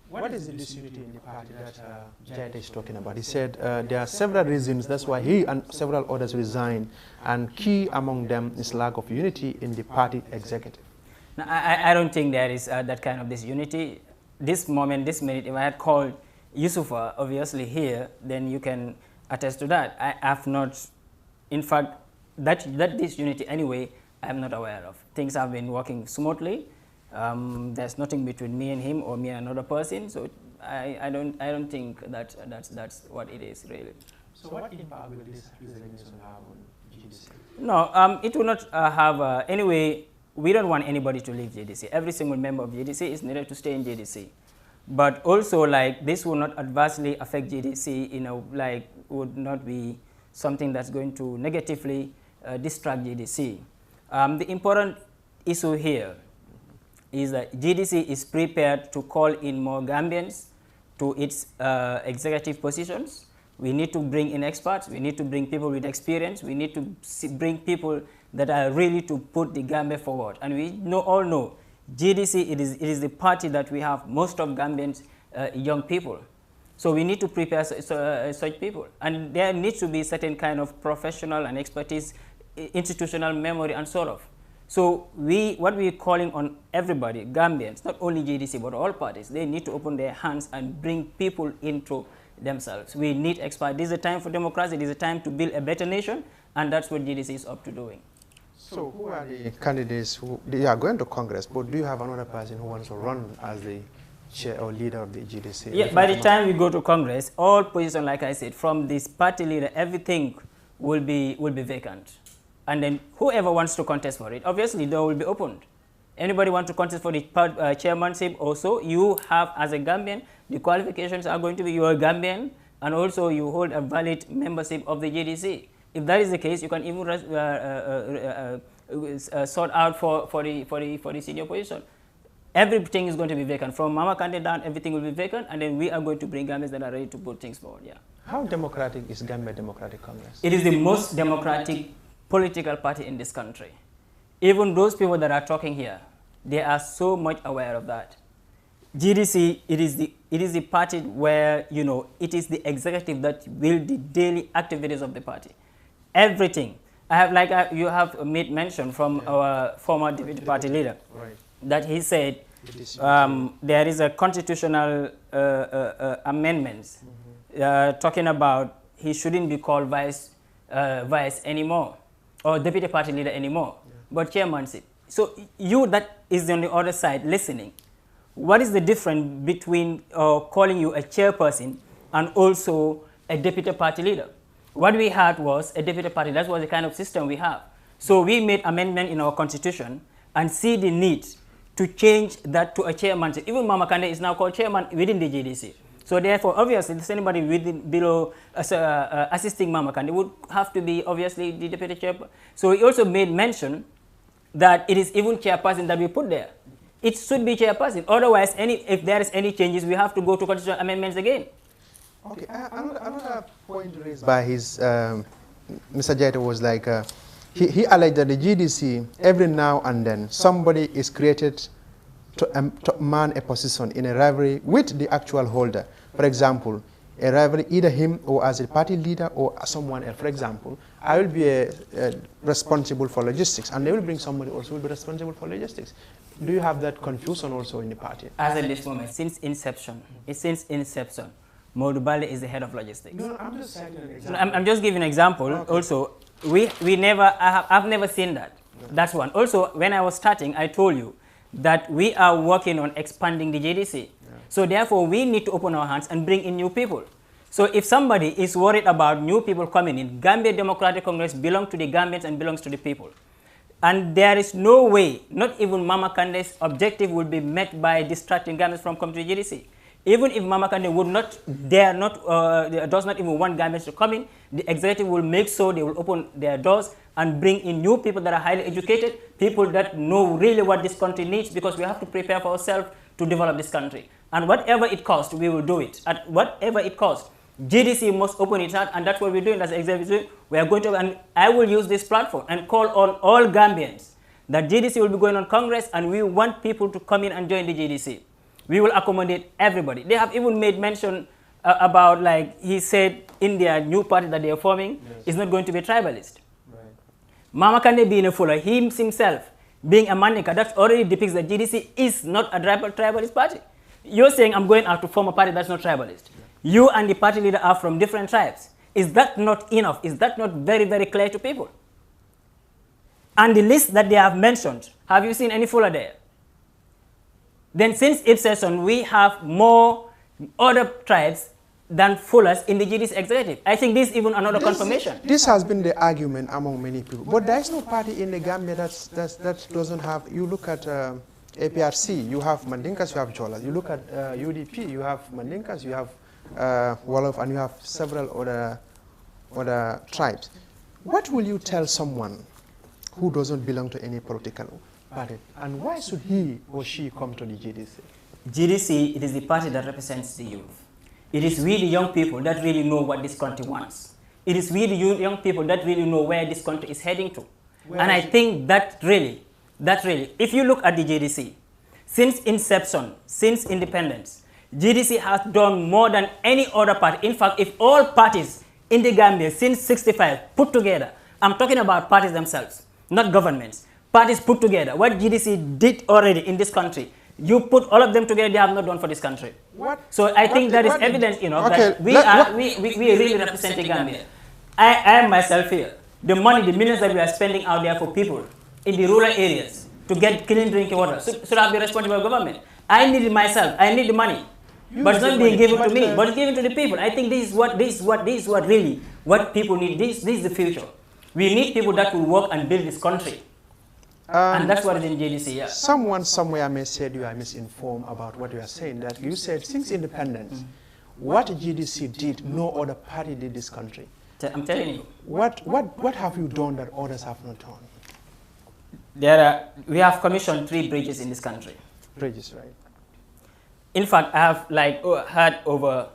What is the disunity in the party that Jayate is talking about? He said there are several reasons, that's why he and several others resigned, and key among them is lack of unity in the party executive.
Now, I don't think there is that kind of disunity. This minute, if I had called Yusufa, obviously here, then you can attest to that. I have not, in fact, that disunity anyway, I'm not aware of. Things have been working smoothly. There's nothing between me and him or me and another person, so I don't think that's what it is really.
So what impact will this resignation have on GDC?
No, it will not have anyway. We don't want anybody to leave GDC. Every single member of GDC is needed to stay in GDC. But also, like, this will not adversely affect GDC, would not be something that's going to negatively distract GDC. The important issue here is that GDC is prepared to call in more Gambians to its executive positions, We need to bring in experts. We need to bring people with experience. We need to bring people that are ready to put the Gambia forward. And we all know GDC, it is the party that we have most of Gambians young people. So we need to prepare such people. And there needs to be certain kind of professional and expertise, institutional memory and sort of. So what we're calling on everybody, Gambians, not only GDC, but all parties, they need to open their hands and bring people into themselves. We need experts. This is a time for democracy. This is a time to build a better nation, and that's what GDC is up to doing.
So who are the candidates who they are going to Congress, but do you have another person who wants to run as the chair or leader of the GDC?
Yeah, by the time we go to Congress, all positions, like I said, from this party leader, everything will be vacant. And then whoever wants to contest for it, obviously, they will be opened. Anybody want to contest for the chairmanship also, you have, as a Gambian, the qualifications are going to be you are a Gambian, and also you hold a valid membership of the GDC. If that is the case, you can even sort out for the senior position. Everything is going to be vacant. From Mama Kande down, everything will be vacant, and then we are going to bring Gambians that are ready to put things forward. Yeah.
How democratic is Gambia Democratic Congress?
It is the most democratic political party in this country. Even those people that are talking here, they are so much aware of that. GDC, it is the party where, you know, it is the executive that will the daily activities of the party. Everything. I have, you have made mention from our former deputy party leader,
right,
that he said there is a constitutional amendments talking about he shouldn't be called vice anymore, or deputy party leader anymore, but chairmanship. So you that is on the other side listening, what is the difference between calling you a chairperson and also a deputy party leader? What we had was a deputy party. That was the kind of system we have. So we made amendment in our constitution and see the need to change that to a chairmanship. Even Mama Kande is now called chairman within the GDC. So therefore, obviously, if anybody below assisting Mama Kande would have to be obviously the deputy chairperson. So he also made mention that it is even chairperson that we put there. It should be chairperson. Otherwise, if there is any changes, we have to go to constitutional amendments again.
Okay, another point raised by his, Mr. Jaita was like, he alleged that the GDC, every now and then, somebody is created to man a position in a rivalry with the actual holder. For example, a rivalry, either him or as a party leader or someone else. For example, I will be responsible for logistics, and they will bring somebody else who will be responsible for logistics. Do you have that confusion also in the party?
As at this moment, since inception, Modou Baldé is the head of logistics.
No, I'm just citing an example.
I'm just giving an example. Okay. Also, I've never seen that. No. That's one. Also, when I was starting, I told you that we are working on expanding the GDC. Yeah. So therefore, we need to open our hands and bring in new people. So if somebody is worried about new people coming in, Gambia Democratic Congress belongs to the Gambians and belongs to the people. And there is no way, not even Mama Kande's objective will be met by distracting Gambians from coming to the GDC. Even if Mama Kande would not, does not even want Gambians to come in, the executive will make sure they will open their doors and bring in new people that are highly educated, people that know really what this country needs, because we have to prepare for ourselves to develop this country. And whatever it costs, we will do it. At whatever it costs, GDC must open its heart, and that's what we're doing as executive. We are going to, and I will use this platform and call on all Gambians that GDC will be going on Congress, and we want people to come in and join the GDC. We will accommodate everybody. They have even made mention about, like he said, in their new party that they are forming, is not going to be tribalist. Right. Mama Kande being a Fuller, he himself being a Manika, that already depicts that GDC is not a tribalist party. You're saying I'm going out to form a party that's not tribalist. Yeah. You and the party leader are from different tribes. Is that not enough? Is that not very, very clear to people? And the list that they have mentioned, have you seen any Fuller there? Then since its session, we have more other tribes than Fullers in the GDC executive. I think this is even another confirmation.
This has been the argument among many people. But there is no party in the Gambia that doesn't have, you look at APRC, you have Mandinkas, you have Jolas. You look at UDP, you have Mandinkas, you have Wolof, and you have several other tribes. What will you tell someone who doesn't belong to any political party, and why should he or she come to the GDC?
GDC, it is the party that represents the youth. It is we, the young people, that really know what this country wants. It is we, the young people, that really know where this country is heading to. And I think that really, if you look at the JDC, since inception, since independence, GDC has done more than any other party. In fact, if all parties in the Gambia since '65 put together, I'm talking about parties themselves, not governments, parties put together, what GDC did already in this country, you put all of them together, they have not done for this country.
What?
So I think that is evidence enough that we really represent the Gambia. I am myself here. The money, the millions that we are spending out there for people in the rural areas to get clean drinking water should have the responsible government. I need it myself. I need the money. But it's not being given to me, but it's given to the people. I think this is what really what people need. This is the future. We need people that will work and build this country. And that's what is in JDC, yeah.
Someone somewhere may said you are misinformed about what you are saying, that you said since independence, what GDC did, no other party did this country.
I'm telling you.
What have you done that others have not done?
We have commissioned 3 bridges in this country.
Bridges, right?
In fact, I have heard over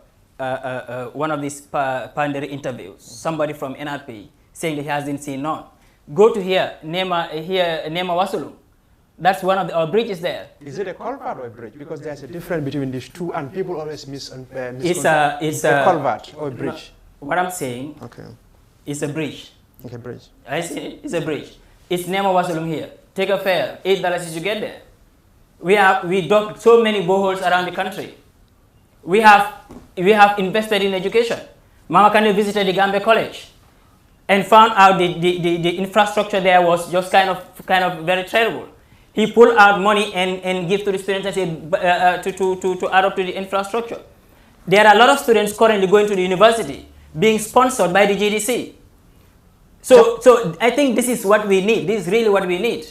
one of these pioneer interviews, somebody from NRP saying that he hasn't seen none. Go to Nema Wasulum. That's one of our bridges there.
Is it a culvert or a bridge? Because there's a difference between these two, and people always misconstrue.
It's a
culvert or a bridge.
No, what I'm saying, it's a bridge.
Okay, bridge.
I see it's a bridge. It's Nema Wasulum here. Take a fare, $8 to get there. We dug so many boreholes around the country. We have invested in education. Mama Kandeh visited the Gambia College and found out the infrastructure there was just kind of very terrible. He pulled out money and give to the students and said to add up to the infrastructure. There are a lot of students currently going to the university being sponsored by the GDC. So I think this is what we need. This is really what we need.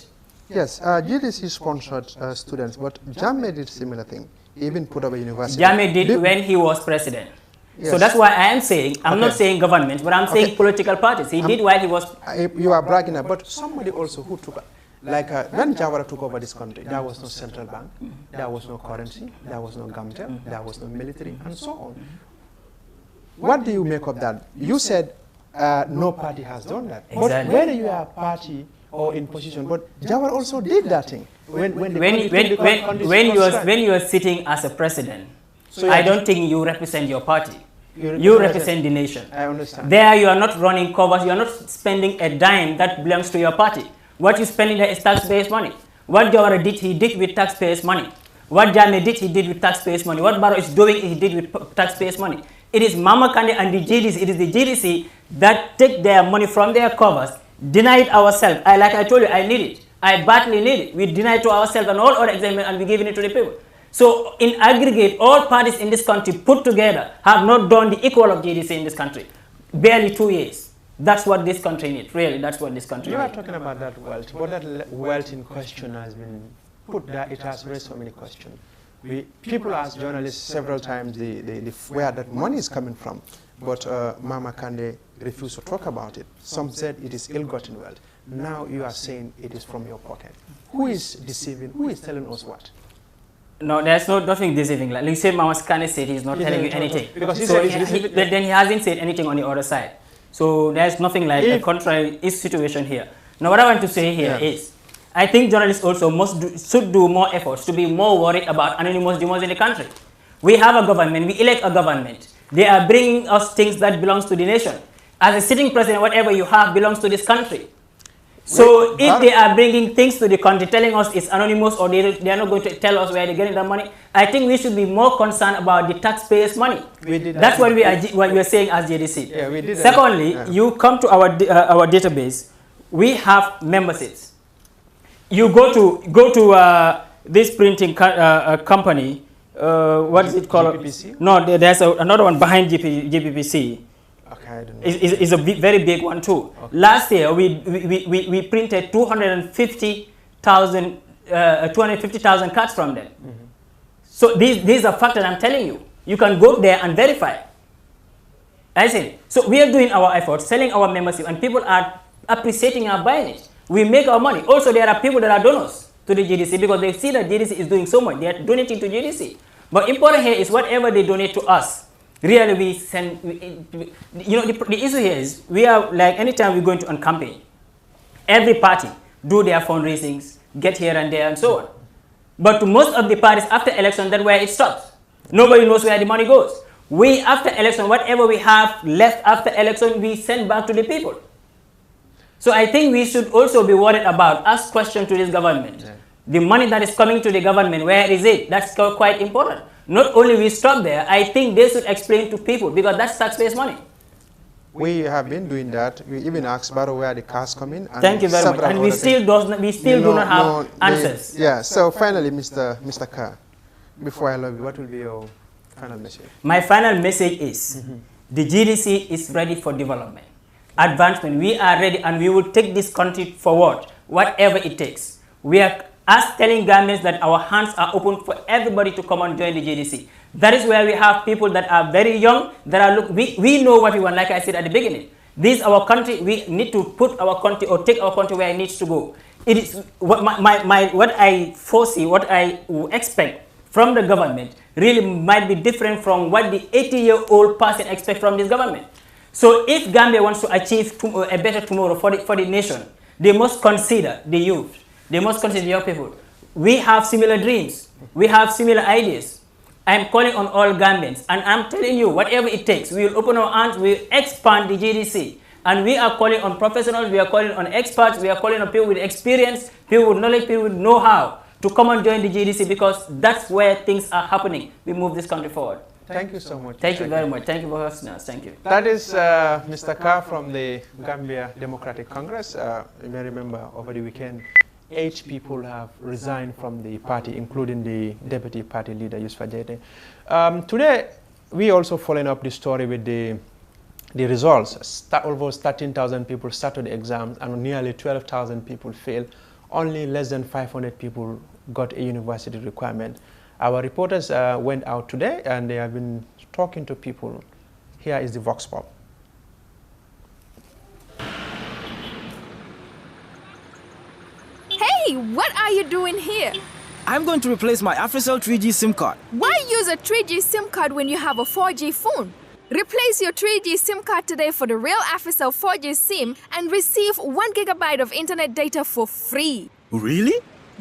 Yes, GDC sponsored students, but Jammeh did similar thing. He even put up a university.
Jammeh did when he was president. Yes. So that's why I am saying, I'm not saying government, but I'm saying political parties. He did while he was...
You are bragging about, but somebody also who took, like when Jawara took over this country, there was no central bank, there was no currency, there was no Gamtel, there was no military, and so on. What do you make of that? You said no party has done that.
Exactly.
But whether you are a party or in position, but Jawara also did that thing.
When you are sitting as a president, so I don't think you represent your party. You represent the nation.
I understand.
There you are not running covers, you are not spending a dime that belongs to your party. What you're spending there is taxpayers' money. What Jawara did, he did with taxpayers' money. What Jammeh did, he did with taxpayers' money. What Barrow is doing, he did with taxpayers' money. It is Mama Kandeh and the GDC, it is the GDC that take their money from their covers, deny it ourselves. Like I told you, I need it. I badly need it. We deny it to ourselves and all other examiners, and we're giving it to the people. So in aggregate, all parties in this country put together have not done the equal of GDC in this country. Barely 2 years. That's what this country needs. Really, that's what this country needs.
You are talking about that wealth. But that wealth in question has been put there. It has raised so many questions. People ask journalists several times where that money is coming from. But Mama Kandeh refused to talk about it. Some said it is ill-gotten wealth. Now you are saying it is from your pocket. Who is deceiving? Who is telling us what?
No, there's nothing deceiving. Like you said, Mama Kandeh said he's not telling you anything.
Because
then he hasn't said anything on the other side. So there's nothing like a contrary situation here. Now what I want to say here is, I think journalists also should do more efforts to be more worried about anonymous demons in the country. We have a government, we elect a government. They are bringing us things that belongs to the nation. As a sitting president, whatever you have belongs to this country. So if they are bringing things to the country, telling us it's anonymous or they are not going to tell us where they're getting the money, I think we should be more concerned about the taxpayers' money. That's what we are saying as JDC.
Yeah, we did that.
Secondly, you come to our database, we have memberships. You go to this printing company, what is it called?
GPPC?
No, there's another one behind GPPC.
Okay, I don't know.
It's a very big one too. Okay. Last year we printed 250,000 cards from them. So these are factors I'm telling you. You can go there and verify. I see. So we are doing our efforts, selling our membership, and people are appreciating our buying it. We make our money. Also, there are people that are donors to the GDC because they see that GDC is doing so much. They are donating to GDC. But important here is whatever they donate to us, Really, we send, you know, the issue here is, we are like, anytime we go into on campaign, every party do their fundraisings, get here and there and so on. But to most of the parties after election, that's where it stops. Nobody knows where the money goes. We, after election, whatever we have left after election, we send back to the people. So I think we should also be worried about, ask questions to this government. Yeah. The money that is coming to the government, where is it? That's quite important. Not only we stop there, I think they should explain to people, because that's taxpayers' money.
We have been doing that. We even asked Barrow where the cars come in. And
thank you very much. And we still do not have answers.
Yeah. So finally, Mr. Carr, before I love you, what will be your final message? My
final message is the GDC is ready for development, advancement. We are ready, and we will take this country forward, whatever it takes. We are telling Gambians that our hands are open for everybody to come and join the GDC. That is where we have people that are very young, that are we know what we want, like I said at the beginning. This is our country. We need to put our country, or take our country where it needs to go. It is what what I foresee, what I expect from the government really might be different from what the 80-year-old person expects from this government. So if Gambia wants to achieve a better tomorrow for the nation, they must consider the youth. They must consider young people. We have similar dreams. We have similar ideas. I'm calling on all Gambians, and I'm telling you, whatever it takes, we will open our hands, we will expand the GDC. And we are calling on professionals, we are calling on experts, we are calling on people with experience, people with knowledge, people with know-how to come and join the GDC, because that's where things are happening. We move this country forward.
Thank you so much.
Thank you very much. Thank you for hosting us. Thank you.
That is Mr. Carr from the Gambia Democratic Congress. You may remember over the weekend, 8 people have resigned from the party, including the deputy party leader, Yusuf Jete. Today, we also following up the story with the results. Almost 13,000 people started the exams, and nearly 12,000 people failed. Only less than 500 people got a university requirement. Our reporters went out today, and they have been talking to people. Here is the Vox Pop.
Hey, what are you doing here?
I'm going to replace my AfriCell 3G SIM card.
Why use a 3G SIM card when you have a 4G phone? Replace your 3G SIM card today for the real AfriCell 4G SIM and receive 1 GB of internet data for free.
Really?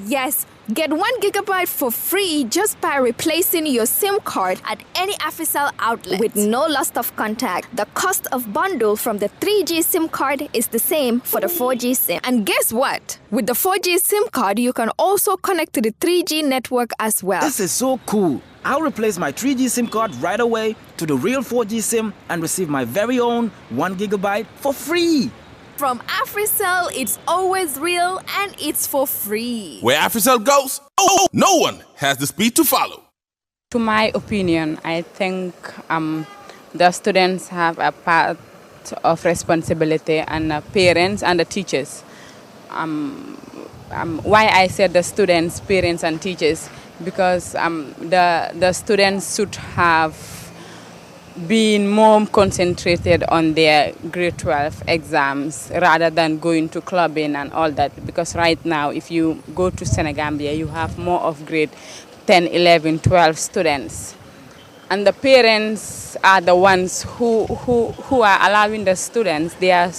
Yes, get 1 GB for free just by replacing your SIM card at any AfriCell outlet with no loss of contact. The cost of bundle from the 3G SIM card is the same for the 4G SIM. And guess what? With the 4G SIM card, you can also connect to the 3G network as well.
This is so cool. I'll replace my 3G SIM card right away to the real 4G SIM and receive my very own 1 GB for free.
From AfriCell, it's always real and it's for free.
Where AfriCell goes, no one has the speed to follow.
To my opinion, I think the students have a part of responsibility, and parents and the teachers. Why I said the students, parents and teachers, because the students should have been more concentrated on their grade 12 exams rather than going to clubbing and all that, because right now if you go to Senegambia you have more of grade 10, 11, 12 students, and the parents are the ones who are allowing the students, their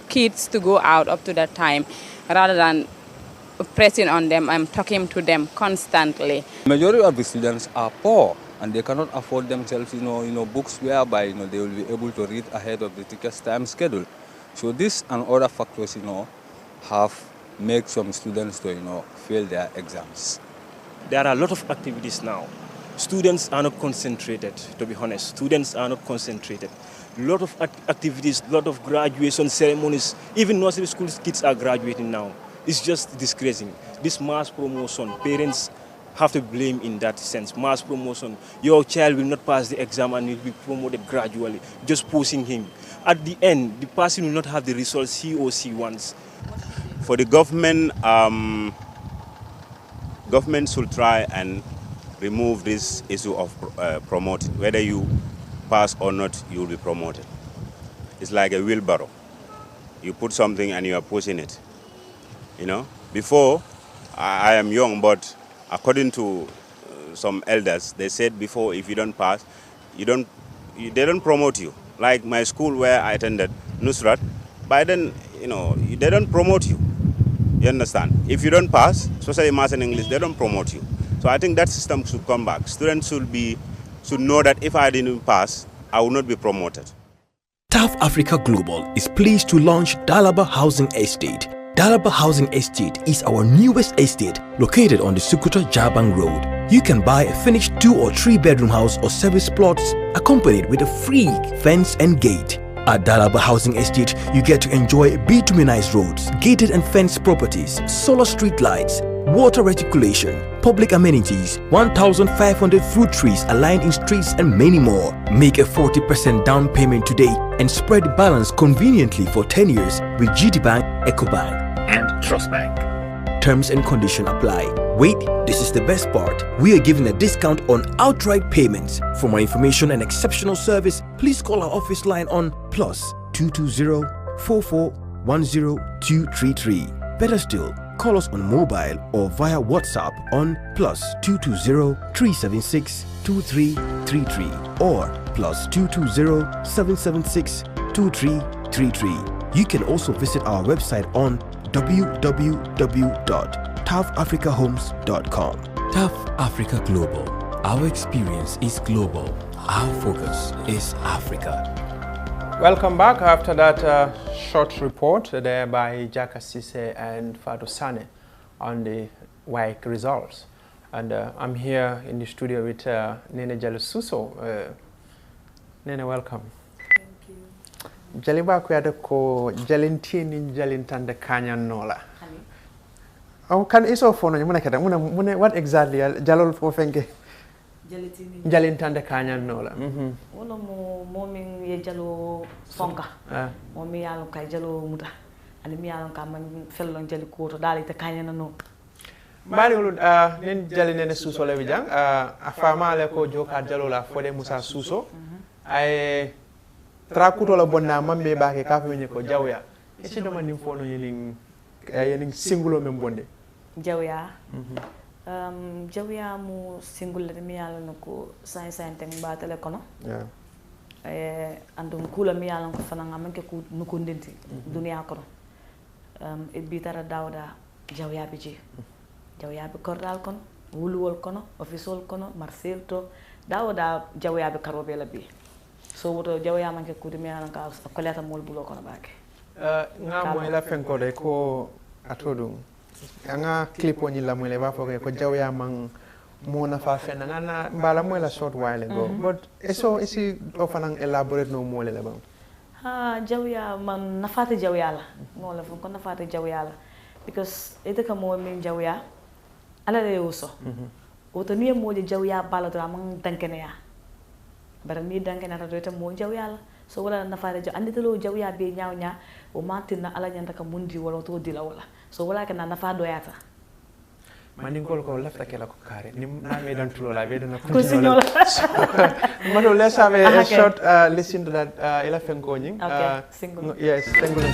kids, to go out up to that time rather than pressing on them. I'm talking to them constantly.
Majority of the students are poor, and they cannot afford themselves, books whereby, they will be able to read ahead of the teacher's time schedule. So this and other factors, have made some students to, fail their exams.
There are a lot of activities now. Students are not concentrated, to be honest. Students are not concentrated. A lot of activities, a lot of graduation ceremonies. Even nursery school kids are graduating now. It's just disgracing. This mass promotion, parents have to blame in that sense. Mass promotion. Your child will not pass the exam and will be promoted gradually, just pushing him. At the end, the person will not have the results he or she wants.
For the government, government should try and remove this issue of promoting. Whether you pass or not, you will be promoted. It's like a wheelbarrow. You put something and you are pushing it. Before, I am young, but according to some elders, they said before, if you don't pass, they don't promote you. Like my school where I attended, Nusrat, by then, they don't promote you. You understand? If you don't pass, especially maths and English, they don't promote you. So I think that system should come back. Students should know that if I didn't pass, I will not be promoted.
TAF Africa Global is pleased to launch Dalaba Housing Estate. Dalaba Housing Estate is our newest estate located on the Sukuta Jabang Road. You can buy a finished 2 or 3 bedroom house or service plots accompanied with a free fence and gate. At Dalaba Housing Estate, you get to enjoy bituminized roads, gated and fenced properties, solar street lights, water reticulation, public amenities, 1,500 fruit trees aligned in streets and many more. Make a 40% down payment today and spread the balance conveniently for 10 years with GTBank, EcoBank and Trust Bank. Terms and conditions apply. Wait, this is the best part. We are giving a discount on outright payments. For more information and exceptional service, please call our office line on +220 4410 Better still, call us on mobile or via WhatsApp on +220 376 2333 or +220 776 2333. You can also visit our website on www.tafafricahomes.com. TAF Africa Global. Our experience is global. Our focus is Africa.
Welcome back after that short report there by Jaka Sise and Fatou Sane on the WAEC results. And I'm here in the studio with Nene Jallo Suso. Nene, welcome. Jaliba kuyada ko jalintini jalintande kanyan nola. Oh, can iso fono muna kada muna what exactly jalol fo fenke jalitini jalintande kanyan nola.
Wala mo momin ye jalo fonka. Momi yalo kay jalo muta. Ani mi yalo ka man fellon jali ko to dali te kanyan no.
Bari wulu nen jali nene suso le bijang afama le ko joka jalo la fode Musa Suso. Ay trakuto la bonna mambe baake ka fe ko jawya e ci do man fono yening singulo mem bonde
jawya jawya mu single le mi yalla nako teng ba tele kono andum kula mi yalla ko fana ngamanke ko nuko ndenti dunia kono e bi tara dawda jawya bi ci jawya bi kordal kono wuluwol kono official kono marcel to dawda jawya bi karobe la bi so woto jawya manke kudi mi ala ka koleta mol bulo kono baake
nga mo ila fenko de ko atodu nga clip woni la mo le ba foke ko jawya man mo na fa fen nga na mbala mo la short while ago but eso isi ofanang elaborate no mo le ba
ha jawya man nafate jawya la no la fon ko nafate jawya la because ite ka mo min jawya ala le uso woto ni mo je jawya bala do man tankene ya bara mi danke na rata mo jaw yalla so wala na faare jaw andi telo jaw ya be nyaaw nya o mantina ala nyanta ka mundi wala to dila wala so wala ka na fa doyata
mani ngol ko lafta kala ko kare ni na me dan tulo la be dan ko
sinyola
mano let's have a short listen to that elephant going
okay single
yes single